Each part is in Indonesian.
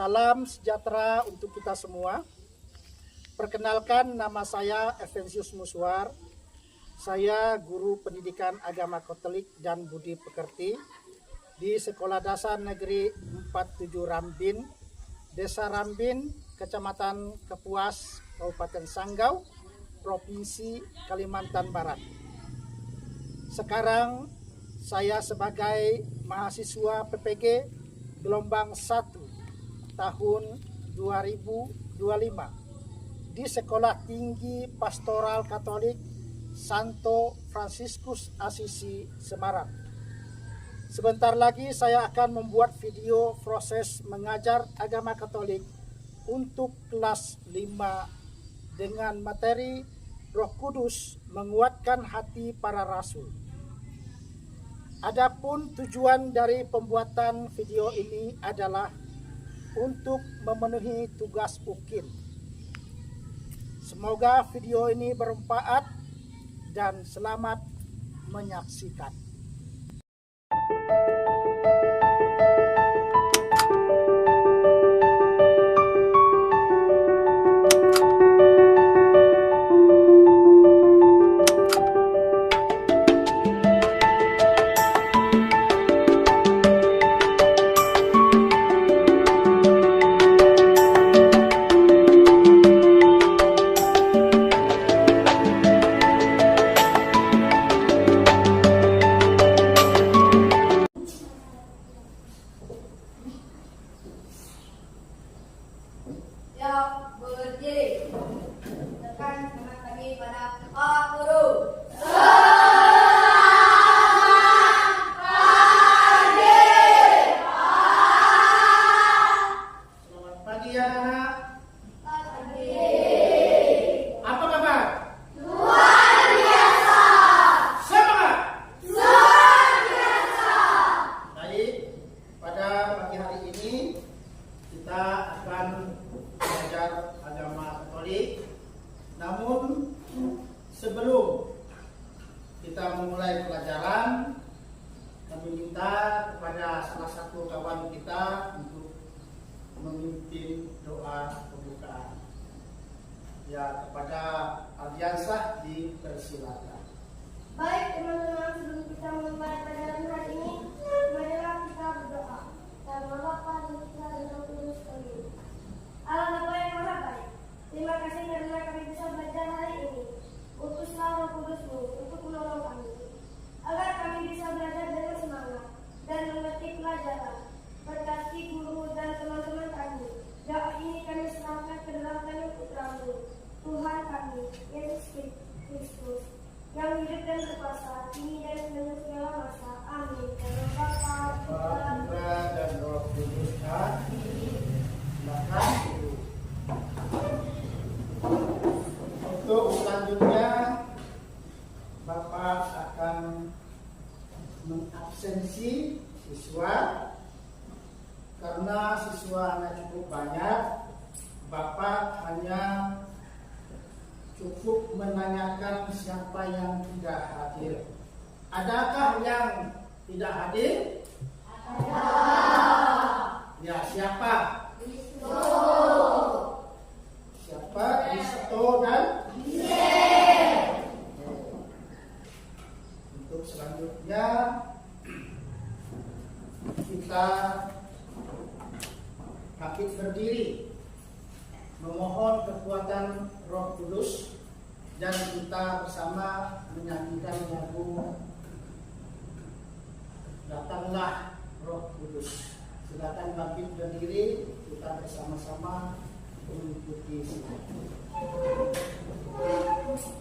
Salam sejahtera untuk kita semua. Perkenalkan, nama saya Evensius Muswar. Saya guru pendidikan agama Katolik dan Budi Pekerti di Sekolah Dasar Negeri 47 Rambin, Desa Rambin, Kecamatan Kapuas, Kabupaten Sanggau, Provinsi Kalimantan Barat. Sekarang saya sebagai mahasiswa PPG gelombang 1 tahun 2025 di Sekolah Tinggi Pastoral Katolik Santo Fransiskus Asisi Semarang. Sebentar lagi saya akan membuat video proses mengajar agama Katolik untuk kelas 5 dengan materi Roh Kudus menguatkan hati para rasul. Adapun tujuan dari pembuatan video ini adalah untuk memenuhi tugas UKIN. Semoga video ini bermanfaat dan selamat menyaksikan. Berdiri. Tekan tangan kaki pada Pak Guru. Selamat pagi anak-anak. Pagi. Apa kabar? Luar biasa. Semangat. Luar biasa. Baik, pada pagi hari ini kita akan belajar agama Katolik. Namun sebelum kita memulai pelajaran, kami minta kepada salah satu kawan kita untuk memimpin doa pembukaan. Ya, kepada Ardiansah dipersilakan. Baik teman-teman, sebelum kita memulai pelajaran hari ini, marilah kita berdoa. Nama Bapa dan Putra dan Roh Kudus. Amin. Allah Bapa yang Maha Baik, terima kasih karena kami bisa belajar hari ini. Utuslah Roh Kudus-Mu untuk menolong kami, agar kami bisa belajar dengan semangat dan mengerti pelajaran. Berkati guru dan teman-teman kami. Doa ini kami serahkan ke dalam tangan Putra-Mu, Tuhan kami, Yesus Kristus, yang hidup dan berkuasa kini dan seluruh segala masa. Amin. Dalam Bapa, Putra dan Roh Kudus. Amin. Silakan Ibu. Untuk selanjutnya Bapak akan mengabsensi siswa karena siswanya cukup banyak. Bapak hanya cukup menanyakan siapa yang tidak hadir. Adakah yang tidak hadir? Ada. Ya, siapa? Siapa? Risto dan Untuk selanjutnya kita bangkit berdiri memohon kekuatan Roh Kudus dan kita bersama menyanyikan lagu Datanglah Roh Kudus. Silakan bangkit berdiri, kita bersama-sama mengikuti sini. Amin.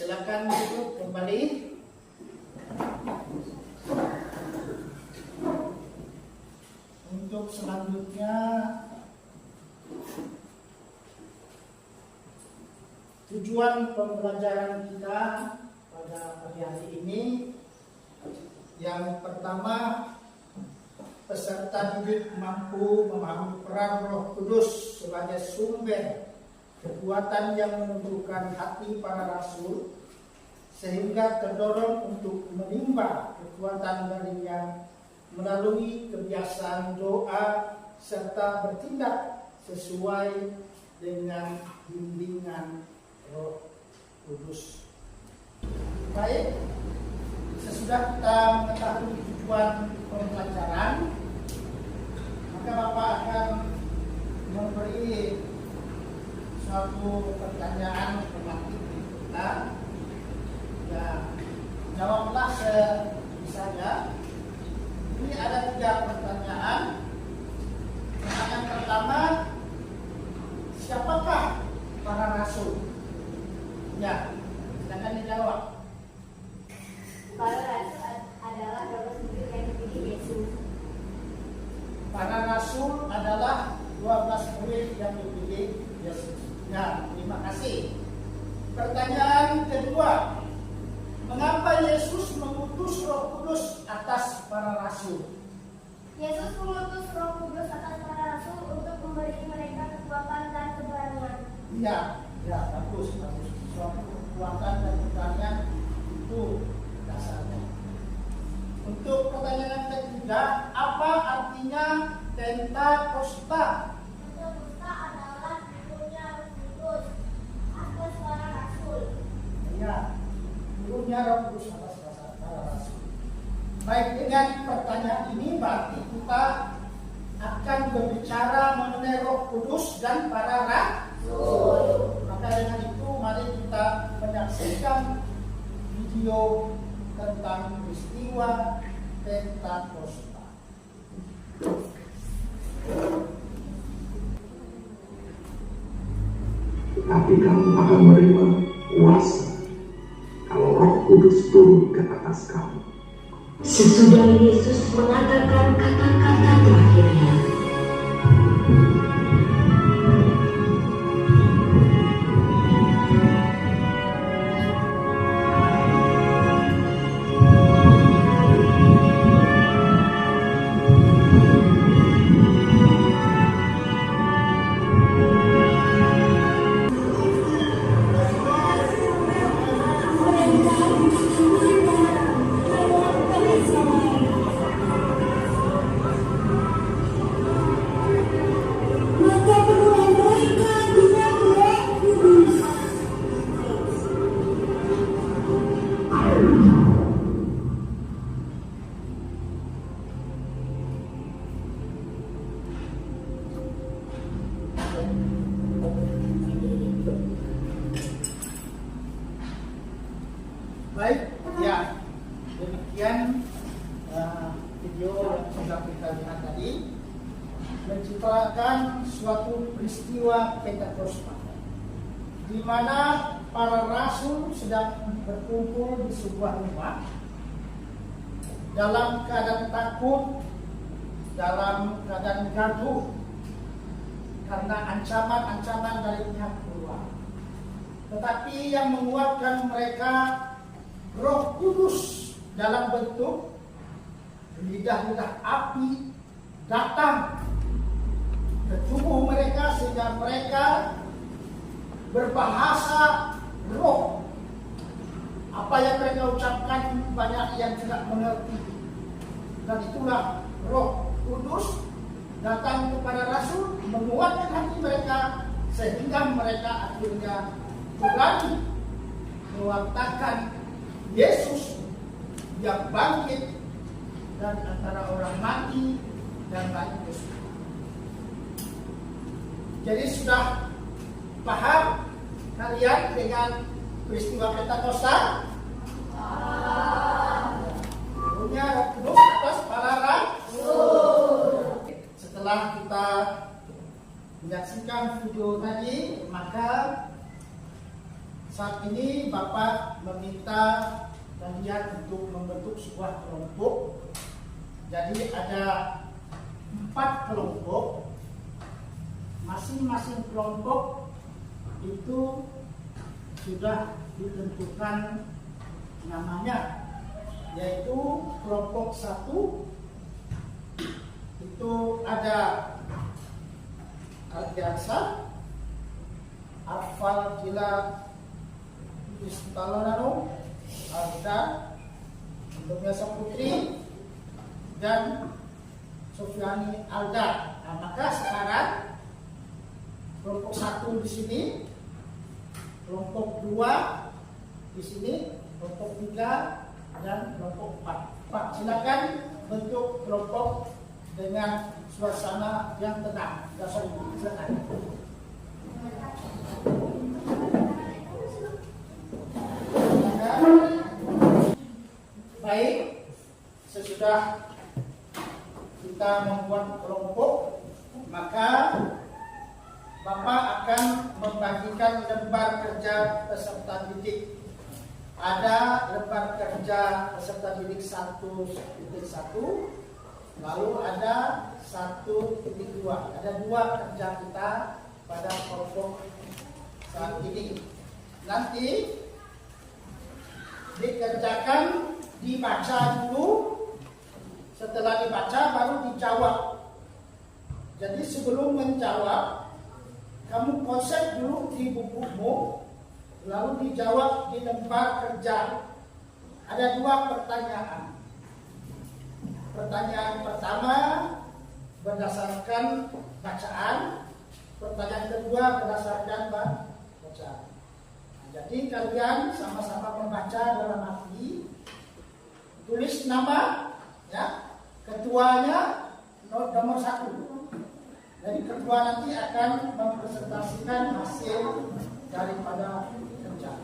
Silakan duduk kembali. Untuk selanjutnya tujuan pembelajaran kita pada pagi hari ini, yang pertama, peserta didik mampu memahami peran Roh Kudus sebagai sumber kekuatan yang menumbuhkan hati para rasul, sehingga terdorong untuk menimba kekuatan darinya melalui kebiasaan doa serta bertindak sesuai dengan bimbingan Roh Kudus. Baik, sesudah kita mengetahui tujuan pembelajaran, maka Bapak akan memberi suatu pertanyaan kepada kita. Ya, jawablah sebisanya. Ini ada 3 pertanyaan. Pertanyaan pertama, siapakah para rasul? Ya, silakan dijawab. Para rasul adalah 12 murid yang dipilih Yesus. Para rasul adalah 12 murid yang dipilih Yesus. Ya, terima kasih. Pertanyaan kedua, mengapa Yesus mengutus Roh Kudus atas para rasul? Yesus mengutus Roh Kudus atas para rasul untuk memberi mereka kekuatan dan keberanian. Ya, bagus. Suatu kekuatan dan keberanian itu dasarnya. Untuk pertanyaan ketiga, apa artinya Pentakosta? Pentakosta adalah turunnya Roh Kudus atas para rasul. Ya, turunnya Roh Kudus atas para rasul. Baik, dengan pertanyaan ini berarti kita akan berbicara mengenai Roh Kudus dan para rasul. Maka dengan itu mari kita menyaksikan video tentang peristiwa Pentakosta. Tapi kamu akan menerima kuasa kalau Roh Kudus turun ke atas kamu. Sesudah Yesus mengatakan kata-kata terakhirnya, Baik, ya, demikian video yang sudah kita lihat tadi mencitrakan suatu peristiwa Pentakosta, di mana para rasul sedang berkumpul di sebuah rumah dalam keadaan takut, dalam keadaan gaduh karena ancaman-ancaman dari pihak luar. Tetapi yang menguatkan mereka Roh Kudus dalam bentuk lidah-lidah api datang ke tubuh mereka sehingga mereka berbahasa roh. Apa yang mereka ucapkan banyak yang tidak mengerti. Dan itulah Roh Kudus datang kepada rasul menguatkan hati mereka sehingga mereka akhirnya berani mewartakan Yesus yang bangkit dan antara orang mati dan bangkit. Jadi sudah paham kalian dengan peristiwa Pentakosta? Turunnya Roh Kudus atas para rasul. Setelah kita menyaksikan video tadi, maka Saat ini Bapak meminta kalian untuk membentuk sebuah kelompok. Jadi ada 4 kelompok. Masing-masing kelompok itu sudah ditentukan namanya, yaitu kelompok 1 itu ada Ardiansa, Arfal Gila Istalonano, Arda, Indonesia Putri, dan Sofiani Alda. Nah, maka sekarang kelompok 1 di sini, kelompok 2 di sini, kelompok 3 dan kelompok 4. Pak, silakan bentuk kelompok dengan suasana yang tenang. Silakan. Baik, sesudah kita membuat kelompok, maka Bapak akan membagikan lembar kerja peserta didik. Ada lembar kerja peserta didik 1.1, lalu ada 1.2. Ada 2 kerja kita pada kelompok saat ini. Nanti dikerjakan, dibaca dulu, setelah dibaca baru dijawab. Jadi sebelum menjawab, kamu konsep dulu di bukumu, lalu dijawab di lembar kerja. Ada 2 pertanyaan. Pertanyaan pertama berdasarkan bacaan, pertanyaan kedua berdasarkan bacaan. Jadi kalian sama-sama membaca dalam hati, tulis nama, ya, ketuanya nomor 1. Jadi ketua nanti akan mempresentasikan hasil daripada kerja.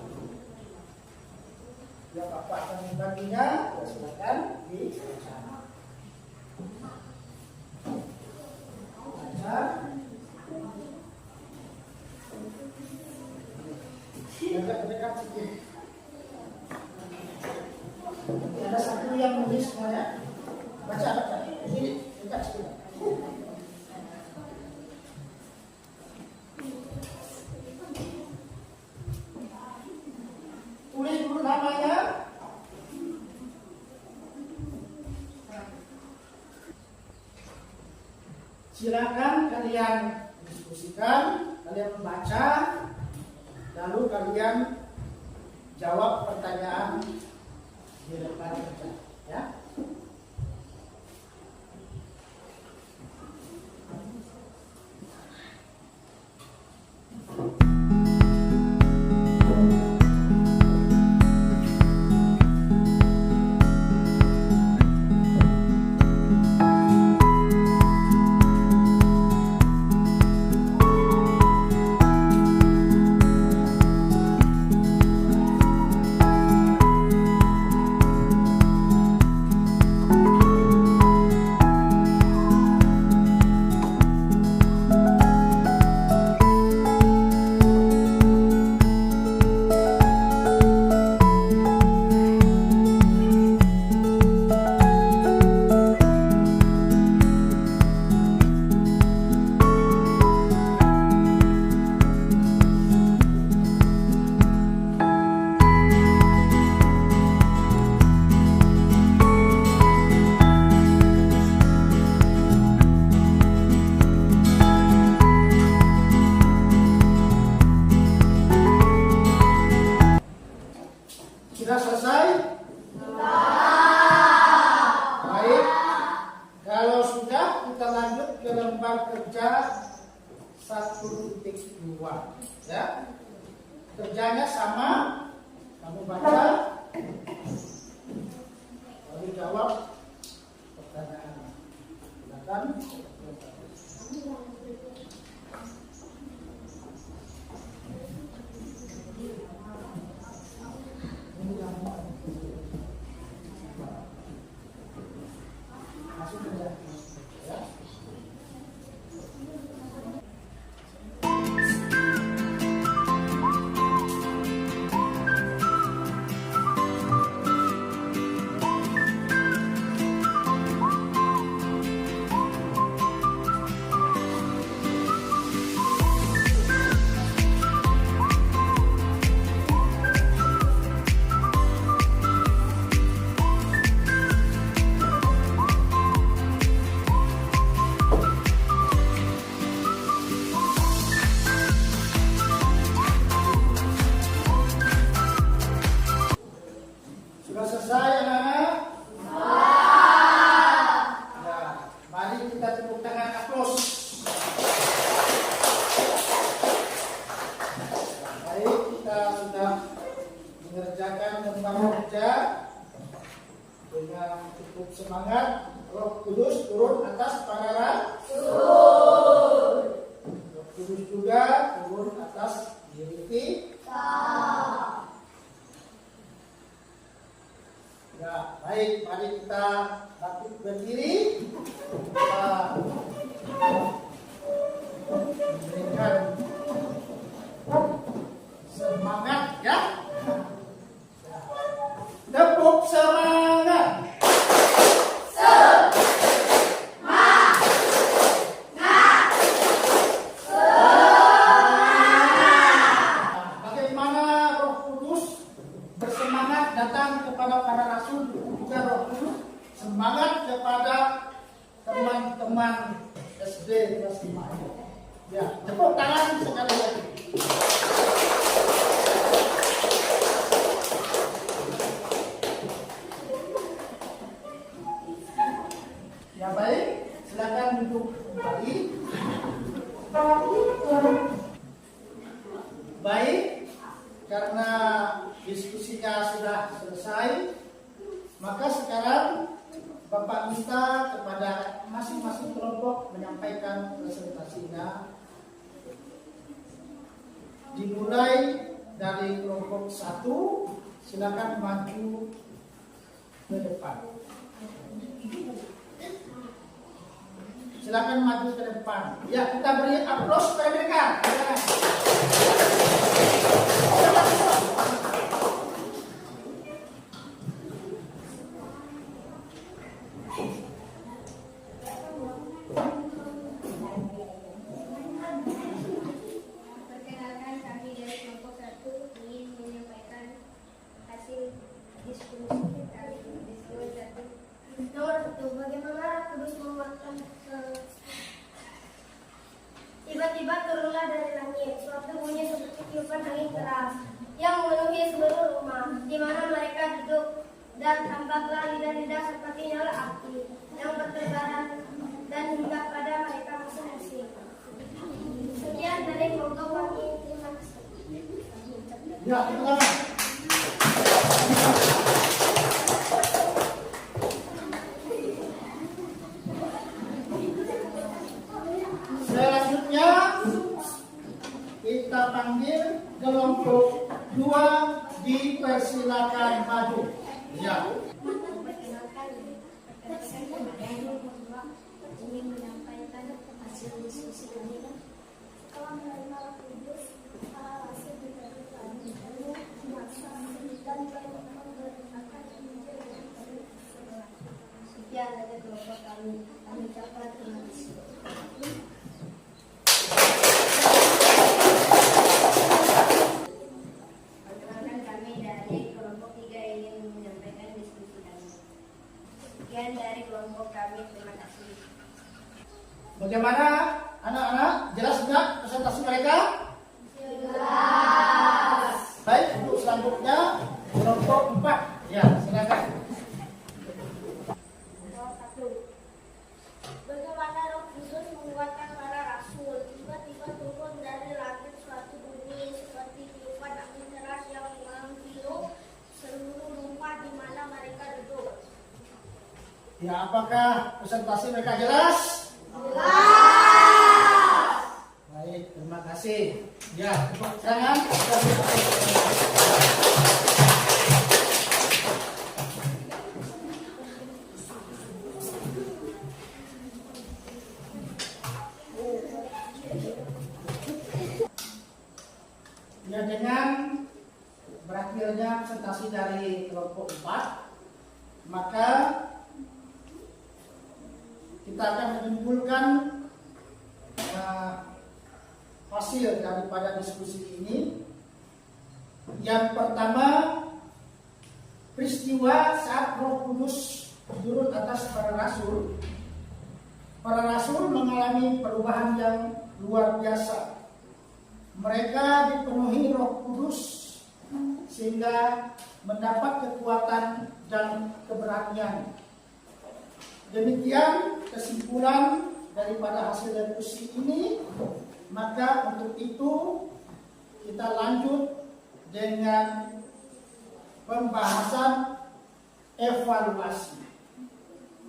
Ya, Bapak akan membaginya, ya, silakan dibaca. Dekat-dekat sedikit. Ada 1 yang nulis semuanya. Baca. Ini dekat sedikit. Tulis dulu namanya. Silakan kalian diskusikan, kalian membaca, lalu kalian jawab pertanyaan di lembar kerja, ya. Sudah selesai? Baik. Kalau sudah, kita lanjut ke lembar kerja 1.2. Ya. Kerjanya sama. Kamu baca, lalu jawab pertanyaan. Silakan. Semangat. Roh Kudus turun atas para rasul. Roh Kudus juga turun atas diri kita. Ya, baik, mari kita bangkit berdiri. Kita memberikan semangat ya. Tepuk semangat. Bagaimana Roh Kudus bersemangat datang kepada para rasul, juga Roh Kudus semangat kepada teman-teman SD kelas 5. Ya, tepuk tangan sekali lagi. Ya baik, silakan duduk kembali. Baik, karena diskusinya sudah selesai, maka sekarang Bapak minta kepada masing-masing kelompok menyampaikan presentasinya. Dimulai dari kelompok 1, silakan maju ke depan. Silakan maju ke depan. Ya, kita beri aplaus kepada mereka. Perkenalkan, kami dari kelompok 1 ingin menyampaikan hasil diskusi kali ini. Nomor 1, bagaimana Kudus menguatkan tiba-tiba turunlah dari langit suatu bunyi seperti tiupan angin keras yang memenuhi seluruh rumah di mana mereka duduk, dan tampaklah lidah-lidah seperti nyala api yang bertebaran dan hingga pada mereka masing-masing. Sekian dari kelompok kami. Terima kasih. Ya, kita selanjutnya kita panggil kelompok 2, dipersilakan maju. Ya. Ingin menyampaikan hasil diskusi kami. Kalau menerima Roh Kudus, para rasul diberi ilmu, kuasa, dan memberitakan Injil yang dari sebelah. Sekian dari kelompok kami. Kami ucapkan terima kasih. Perkenalkan, kami dari kelompok 3 ingin menyampaikan diskusi kami. Sekian dari kelompok kami. Terima kasih. Bagaimana anak-anak? Jelas enggak presentasi mereka? Jelas. Baik, untuk selanjutnya kelompok 4. Ya, silakan. Nomor 1. Bagaimana Roh Kudus menguatkan para rasul? Tiba-tiba turun dari langit suatu bunyi seperti tiupan angin keras yang menghirup seluruh rumah di mana mereka duduk. Ya, apakah presentasi mereka jelas? Jelas. Baik, terima kasih. Ya, tepuk tangan. Ya, dengan berakhirnya presentasi dari kelompok 4, maka kita akan menyimpulkan hasil daripada diskusi ini. Yang pertama, peristiwa saat Roh Kudus turun atas para rasul. Para rasul mengalami perubahan yang luar biasa. Mereka dipenuhi Roh Kudus sehingga mendapat kekuatan dan keberanian. Demikian kesimpulan daripada hasil diskusi ini. Maka untuk itu kita lanjut dengan pembahasan evaluasi.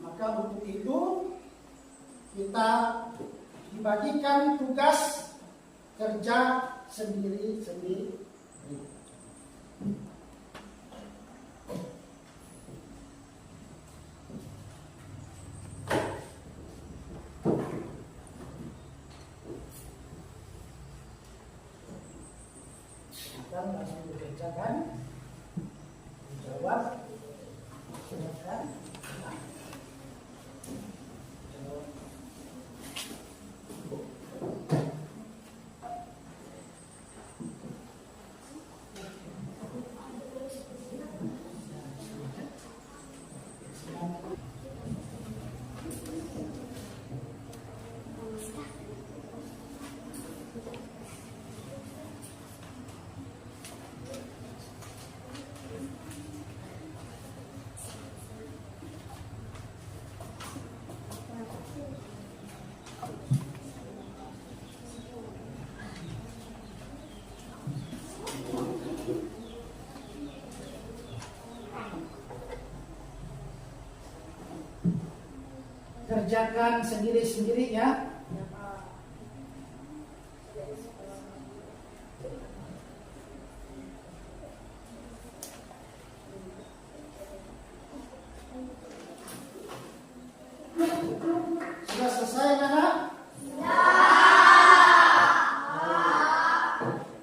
Maka untuk itu kita dibagikan tugas kerja sendiri-sendiri. Akan langsung dikerjakan, dijawab, silakan. Kerjakan sendiri-sendiri ya. Sudah selesai anak?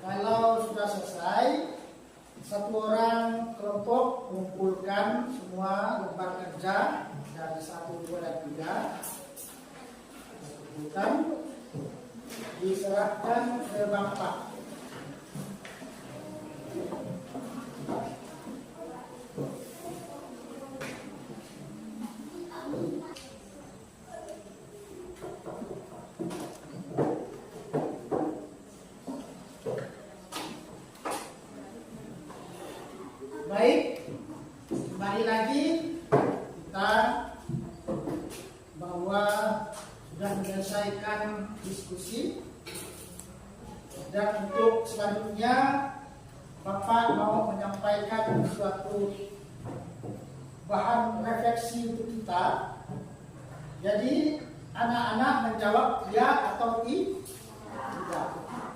Kalau sudah selesai, satu orang kelompok mengumpulkan semua lembar kerja dari 1, 2, dan 3, kumpulkan, diserahkan ke Bapak. Baik, kembali lagi kita bahwa sudah menyelesaikan diskusi, dan untuk selanjutnya Bapak mau menyampaikan suatu bahan refleksi untuk kita. Jadi anak-anak menjawab ya atau tidak,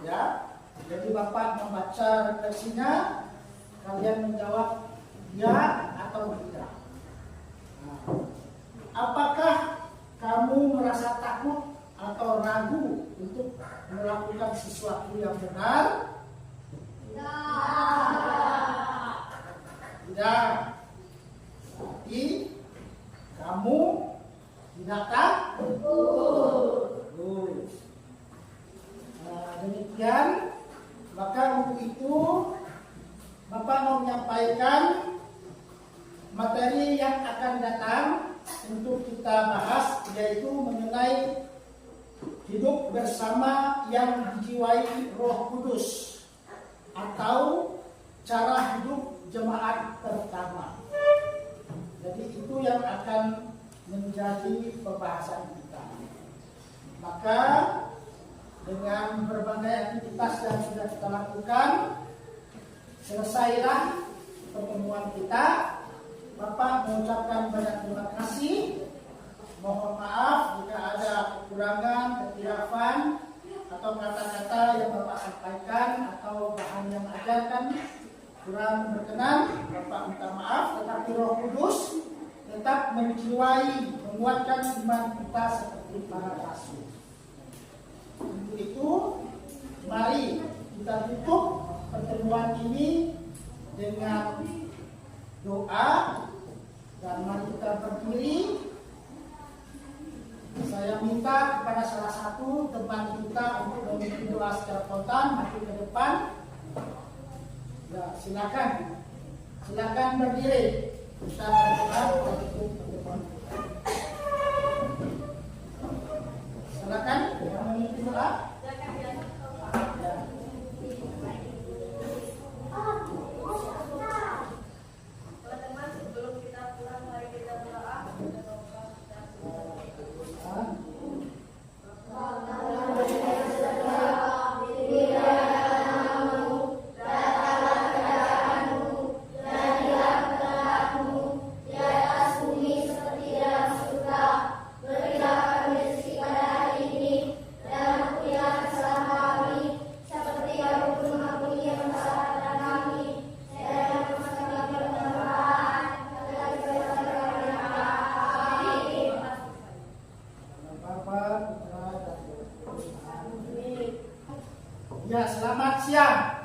ya. Jadi Bapak membaca refleksinya, kalian menjawab ya atau tidak. Nah, apakah kamu merasa takut atau ragu untuk melakukan sesuatu yang benar? Tidak. Berarti kamu tidak takut. Nah, demikian. Maka untuk itu Bapak mau menyampaikan materi yang akan datang untuk kita bahas, yaitu mengenai hidup bersama yang dijiwai Roh Kudus atau cara hidup jemaat pertama. Jadi itu yang akan menjadi pembahasan kita. Maka dengan berbagai aktivitas yang sudah kita lakukan, selesailah pertemuan kita. Bapak mengucapkan banyak terima kasih. Mohon maaf jika ada kekurangan, kehilafan, atau kata-kata yang Bapak sampaikan atau bahan yang ajarkan kurang berkenan. Bapak minta maaf. Tetapi Roh Kudus tetap menjiwai, menguatkan iman kita seperti para rasul. Untuk itu, mari kita tutup pertemuan ini dengan doa, dan mari kita berdiri. Saya minta kepada salah satu teman kita untuk memimpin doa secara spontan maju ke depan. Ya, silakan berdiri. Kita berdoa untuk pertemuan kita. Silakan yang memimpin doa. Ya, Ya, selamat siang.